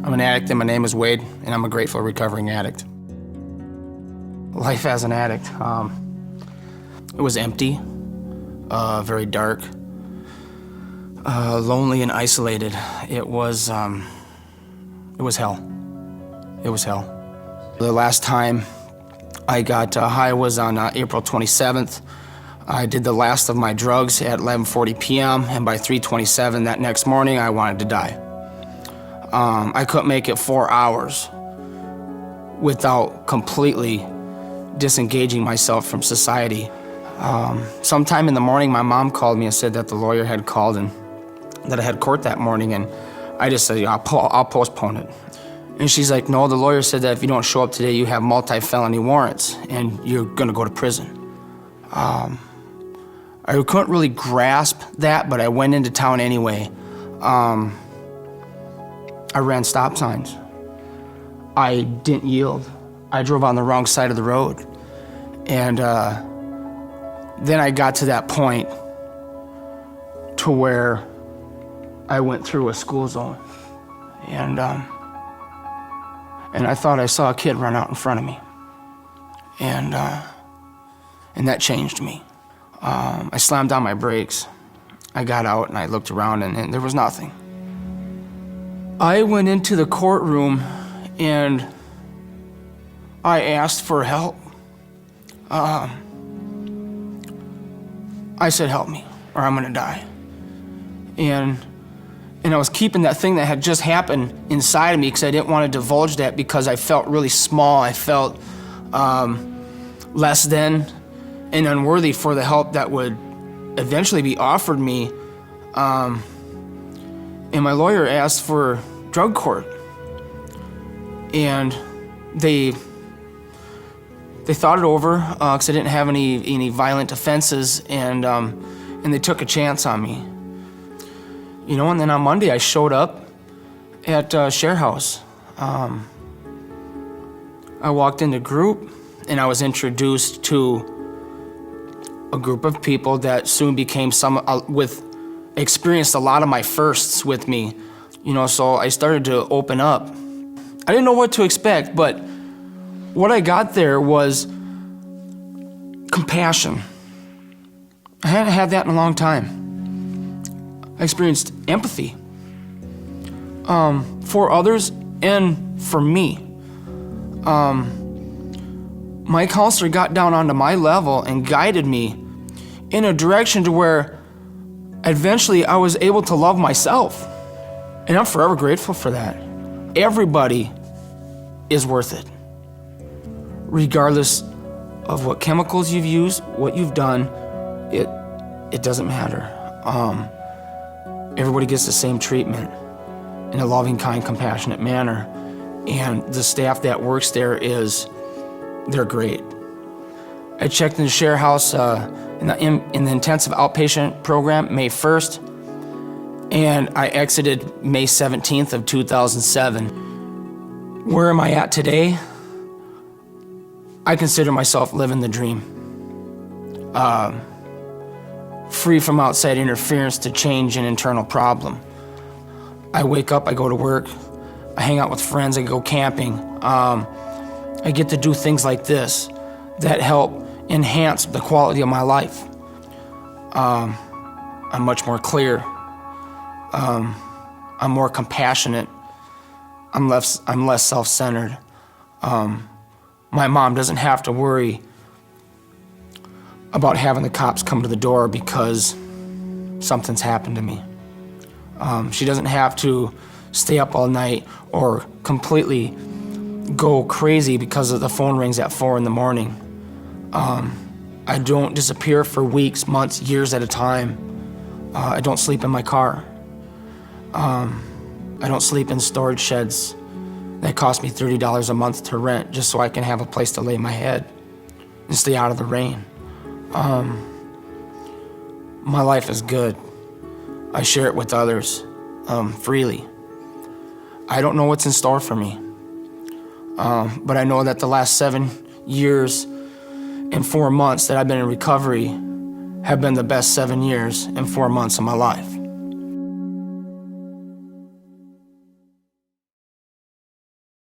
I'm an addict and my name is Wade, and I'm a grateful recovering addict. Life as an addict, it was empty, very dark, lonely and isolated. It was hell. It was hell. The last time I got high was on April 27th. I did the last of my drugs at 11:40 p.m. and by 3:27 that next morning I wanted to die. I couldn't make it 4 hours without completely disengaging myself from society. Sometime in the morning my mom called me and said that the lawyer had called and that I had court that morning, and I just said, I'll postpone it. And she's like, no, the lawyer said that if you don't show up today, you have multi-felony warrants and you're gonna go to prison. I couldn't really grasp that, but I went into town anyway. I ran stop signs. I didn't yield. I drove on the wrong side of the road. And then I got to that point to where I went through a school zone. And I thought I saw a kid run out in front of me. And that changed me. I slammed down my brakes. I got out and I looked around and there was nothing. I went into the courtroom and I asked for help. I said, help me or I'm gonna die. And I was keeping that thing that had just happened inside of me because I didn't want to divulge that because I felt really small. I felt less than and unworthy for the help that would eventually be offered me. And my lawyer asked for drug court. And they thought it over because I didn't have any violent offenses, and they took a chance on me. You know, and then on Monday I showed up at ShareHouse. I walked into group and I was introduced to a group of people that soon became experienced a lot of my firsts with me. You know, so I started to open up. I didn't know what to expect, but what I got there was compassion. I hadn't had that in a long time. I experienced empathy for others and for me. My counselor got down onto my level and guided me in a direction to where eventually I was able to love myself. And I'm forever grateful for that. Everybody is worth it. Regardless of what chemicals you've used, what you've done, it doesn't matter. Everybody gets the same treatment in a loving, kind, compassionate manner. And the staff that works there they're great. I checked in the ShareHouse in the intensive outpatient program May 1st, and I exited May 17th of 2007. Where am I at today? I consider myself living the dream. Free from outside interference to change an internal problem. I wake up, I go to work, I hang out with friends, I go camping. I get to do things like this that help enhance the quality of my life. I'm much more clear. I'm more compassionate. I'm less self-centered. My mom doesn't have to worry about having the cops come to the door because something's happened to me. She doesn't have to stay up all night or completely go crazy because the phone rings at 4 in the morning. I don't disappear for weeks, months, years at a time. I don't sleep in my car. I don't sleep in storage sheds that cost me $30 a month to rent just so I can have a place to lay my head and stay out of the rain. My life is good. I share it with others freely. I don't know what's in store for me, but I know that the last 7 years and 4 months that I've been in recovery have been the best 7 years and 4 months of my life.